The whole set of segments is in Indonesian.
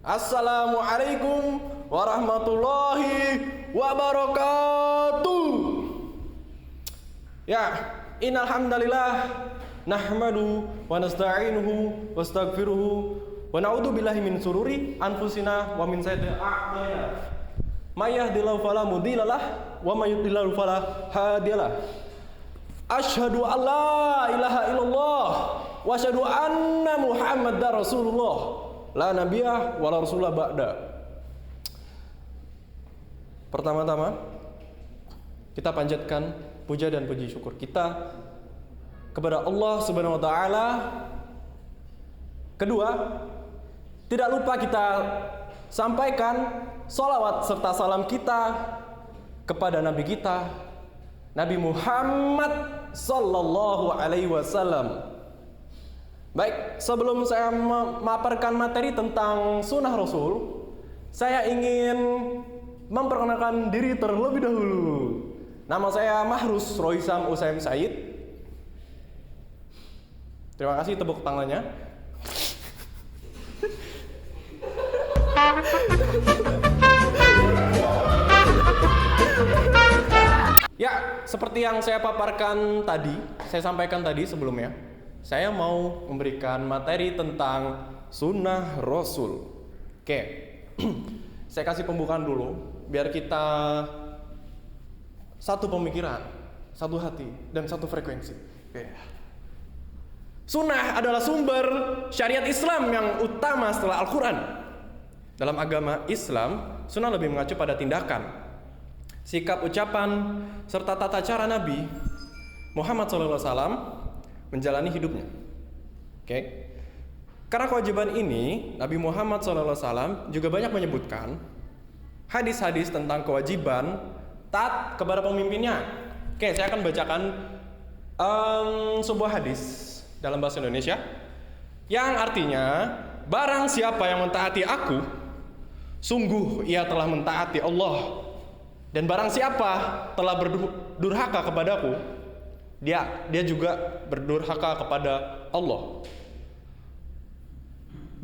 Assalamualaikum warahmatullahi wabarakatuh. Ya, innal hamdalillah nahmadu wa nasta'inuhu wa astaghfiruhu wa na'udzu billahi min sururi anfusina wa min sayyiati a'malina. May yahdihillahu fala mudhillalah wa may yudlil fala hadiyalah. Asyhadu an la ilaha illallah wa asyhadu anna Muhammadar Rasulullah. La nabiyah wa la rasulullah ba'da. Pertama-tama kita panjatkan puja dan puji syukur kita kepada Allah Subhanahu wa taala. Kedua, tidak lupa kita sampaikan sholawat serta salam kita kepada Nabi kita, Nabi Muhammad sallallahu alaihi wasallam. Baik, sebelum saya memaparkan materi tentang sunnah Rasul, saya ingin memperkenalkan diri terlebih dahulu. Nama saya Mahrus Roisam Usaim Said. Terima kasih, tepuk tangannya. Ya, seperti yang saya paparkan tadi, saya sampaikan tadi sebelumnya, saya mau memberikan materi tentang sunnah Rasul. Oke, saya kasih pembukaan dulu, biar kita satu pemikiran, satu hati, dan satu frekuensi. Oke. Sunnah adalah sumber syariat Islam yang utama setelah Al-Quran. Dalam agama Islam, sunnah lebih mengacu pada tindakan, sikap, ucapan, serta tata cara Nabi Muhammad SAW menjalani hidupnya. Oke. Karena kewajiban ini, Nabi Muhammad SAW juga banyak menyebutkan hadis-hadis tentang kewajiban taat kepada pemimpinnya. Oke, saya akan bacakan sebuah hadis dalam bahasa Indonesia yang artinya, barang siapa yang mentaati aku, sungguh ia telah mentaati Allah. Dan barang siapa telah berdurhaka kepadaku, dia juga berdurhaka kepada Allah.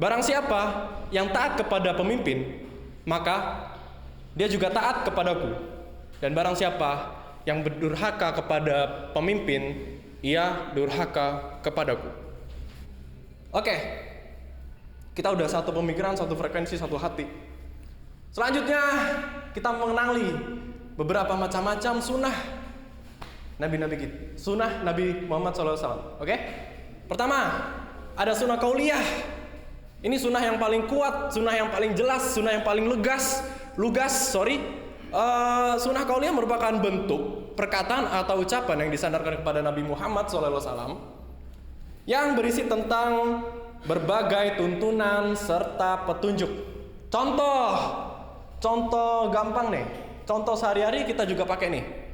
Barang siapa yang taat kepada pemimpin, maka dia juga taat kepadaku. Dan barang siapa yang berdurhaka kepada pemimpin, ia durhaka kepadaku. Oke, kita udah satu pemikiran, satu frekuensi, satu hati. Selanjutnya kita mengenali beberapa macam-macam sunnah Nabi-Nabi kita, sunnah Nabi Muhammad SAW. Oke? Pertama, ada sunnah qauliyah. Ini sunnah yang paling kuat, sunnah yang paling jelas, sunnah yang paling lugas. Sunnah qauliyah merupakan bentuk perkataan atau ucapan yang disandarkan kepada Nabi Muhammad SAW yang berisi tentang berbagai tuntunan serta petunjuk. Contoh gampang nih. Contoh sehari-hari kita juga pakai nih.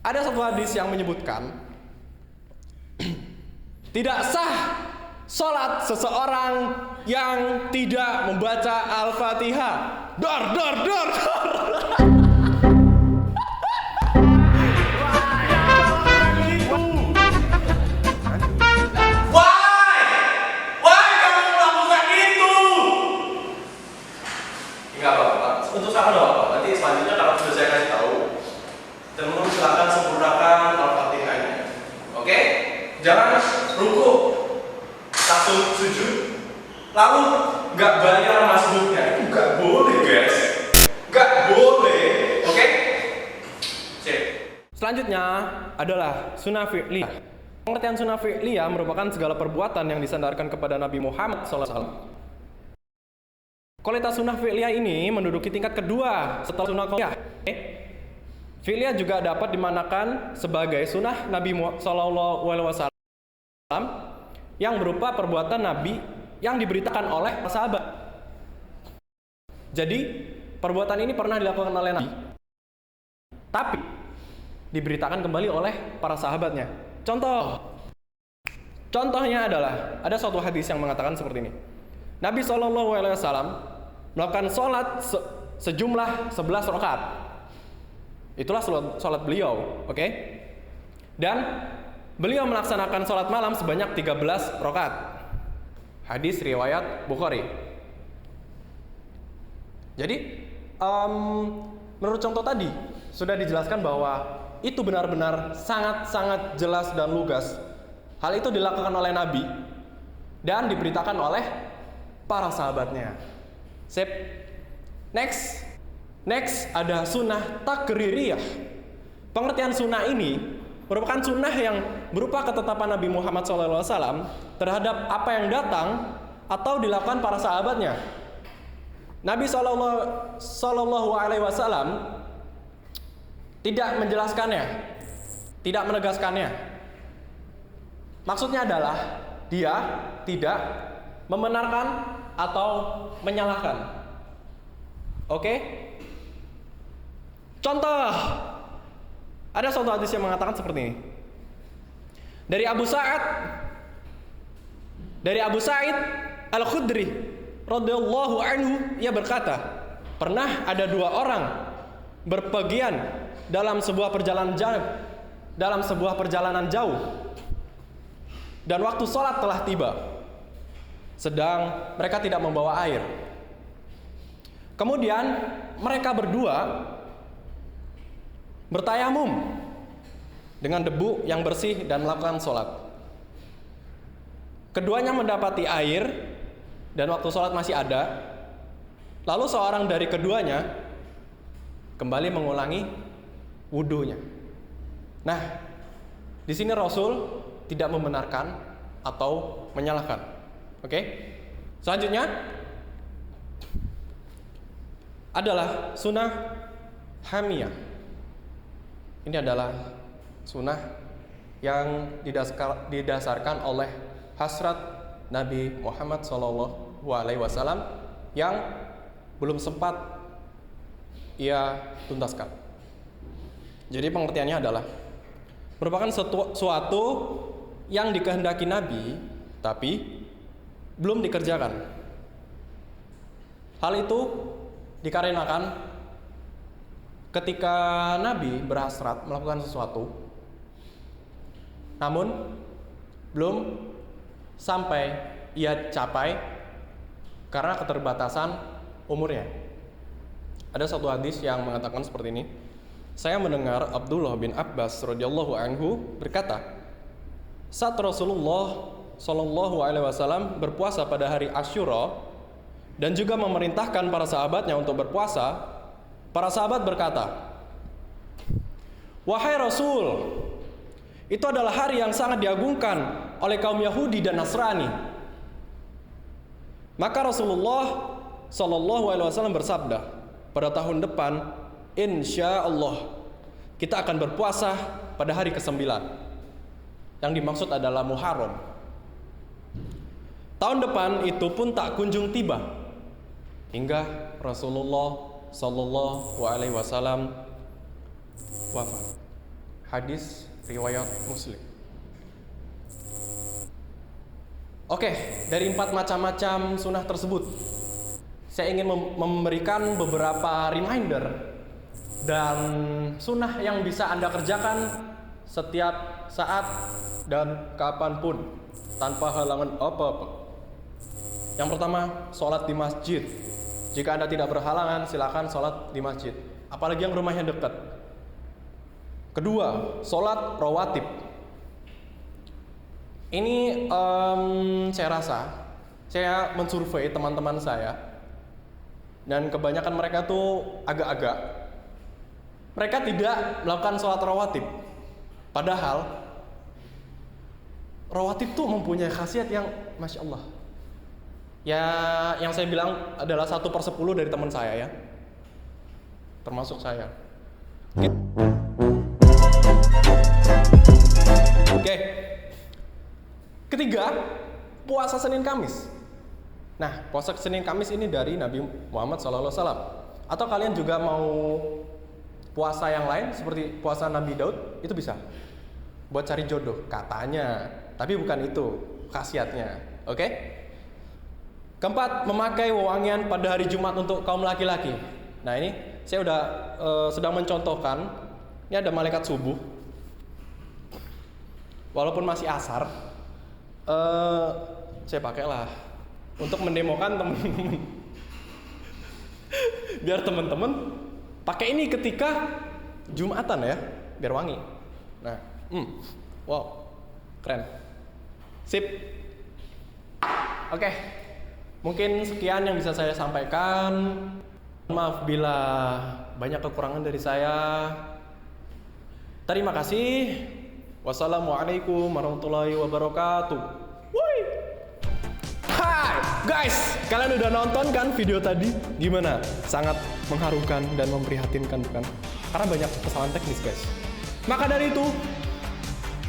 Ada satu hadis yang menyebutkan tidak sah sholat seseorang yang tidak membaca Al-Fatihah. Dor. Why kamu melakukan itu? Enggak apa-apa. Untuk salah apa? Nanti selanjutnya kalau sudah saya kasih tahu, teman-teman silakan sempurnakan Al-Fatihahnya. Oke? Jangan ruku, langsung sujud, lalu nggak bayar masbuknya. Itu nggak boleh, guys. Nggak boleh. Oke? Sip. Selanjutnya adalah sunnah fi'liyah. Pengertian sunnah fi'liyah merupakan segala perbuatan yang disandarkan kepada Nabi Muhammad SAW. Kualitas sunnah fi'liyah ini menduduki tingkat kedua setelah sunnah qauliyah. Fi'liyah juga dapat dimanakan sebagai sunnah Nabi SAW yang berupa perbuatan Nabi yang diberitakan oleh para sahabat. Jadi, perbuatan ini pernah dilakukan oleh Nabi, tapi diberitakan kembali oleh para sahabatnya. Contohnya adalah, ada suatu hadis yang mengatakan seperti ini. Nabi SAW melakukan sholat sejumlah 11 rakaat. Itulah sholat beliau, oke? Dan beliau melaksanakan sholat malam sebanyak 13 rakaat. Hadis riwayat Bukhari. Jadi menurut contoh tadi sudah dijelaskan bahwa itu benar-benar sangat-sangat jelas dan lugas. Hal itu dilakukan oleh Nabi dan diberitakan oleh para sahabatnya. Sip. Next ada sunnah takririyah. Pengertian sunnah ini merupakan sunnah yang berupa ketetapan Nabi Muhammad SAW terhadap apa yang datang atau dilakukan para sahabatnya. Nabi Sallallahu Alaihi Wasallam tidak menjelaskannya, tidak menegaskannya. Maksudnya adalah dia tidak membenarkan atau menyalahkan. Oke? Contoh, ada suatu hadis yang mengatakan seperti ini. Dari Abu Sa'id Al-Khudri radhiyallahu anhu, ia berkata, pernah ada dua orang berpergian dalam sebuah perjalanan jauh, dan waktu sholat telah tiba, sedang mereka tidak membawa air. Kemudian mereka berdua bertayamum dengan debu yang bersih dan melakukan sholat. Keduanya mendapati air dan waktu sholat masih ada. Lalu seorang dari keduanya kembali mengulangi wudhunya. Nah, di sini Rasul tidak membenarkan atau menyalahkan. Oke? Selanjutnya adalah sunnah hamiyah. Ini adalah sunnah yang didasarkan oleh hasrat Nabi Muhammad SAW yang belum sempat ia tuntaskan. Jadi pengertiannya adalah merupakan suatu yang dikehendaki Nabi tapi belum dikerjakan. Hal itu dikarenakan ketika Nabi berhasrat melakukan sesuatu namun belum sampai ia capai karena keterbatasan umurnya. Ada satu hadis yang mengatakan seperti ini. Saya mendengar Abdullah bin Abbas radhiyallahu anhu berkata, saat Rasulullah Shallallahu Alaihi Wasallam berpuasa pada hari Asyura dan juga memerintahkan para sahabatnya untuk berpuasa, para sahabat berkata, wahai Rasul, itu adalah hari yang sangat diagungkan oleh kaum Yahudi dan Nasrani. Maka Rasulullah Shallallahu Alaihi Wasallam bersabda, pada tahun depan, insya Allah kita akan berpuasa pada hari ke-9. Yang dimaksud adalah Muharram. Tahun depan itu pun tak kunjung tiba hingga Rasulullah Shallallahu Alaihi Wasallam wafat. Hadis riwayat Muslim. Oke, dari 4 macam-macam sunnah tersebut, saya ingin memberikan beberapa reminder dan sunnah yang bisa Anda kerjakan setiap saat dan kapanpun tanpa halangan apa-apa. Yang pertama, sholat di masjid. Jika Anda tidak berhalangan, silakan sholat di masjid, apalagi yang rumahnya dekat. Kedua, sholat rawatib. Ini saya mensurvei teman-teman saya, dan kebanyakan mereka tuh agak-agak mereka tidak melakukan sholat rawatib. Padahal rawatib tuh mempunyai khasiat yang Masya Allah. Ya, yang saya bilang adalah 1/10 dari teman saya ya, termasuk saya. Oke. Ketiga, puasa Senin Kamis. Nah, puasa Senin Kamis ini dari Nabi Muhammad SAW. Atau kalian juga mau puasa yang lain seperti puasa Nabi Daud, itu bisa. Buat cari jodoh katanya, tapi bukan itu khasiatnya. Oke? Keempat, memakai wewangian pada hari Jumat untuk kaum laki-laki. Nah, ini saya udah sedang mencontohkan. Ini ada malaikat subuh. Walaupun masih asar, saya pakailah untuk mendemokan teman-teman biar teman-teman pakai ini ketika Jumatan ya, biar wangi. Nah, wow, keren. Sip. Oke, mungkin sekian yang bisa saya sampaikan. Maaf bila banyak kekurangan dari saya. Terima kasih. Wassalamualaikum warahmatullahi wabarakatuh. Woi. Hai guys, kalian udah nonton kan video tadi? Gimana? Sangat mengharukan dan memprihatinkan bukan? Karena banyak kesalahan teknis guys. Maka dari itu,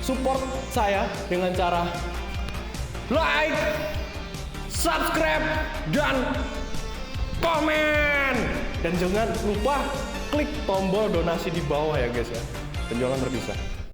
support saya dengan cara like, subscribe, dan komen. Dan jangan lupa klik tombol donasi di bawah ya guys ya. Penjualan terpisah.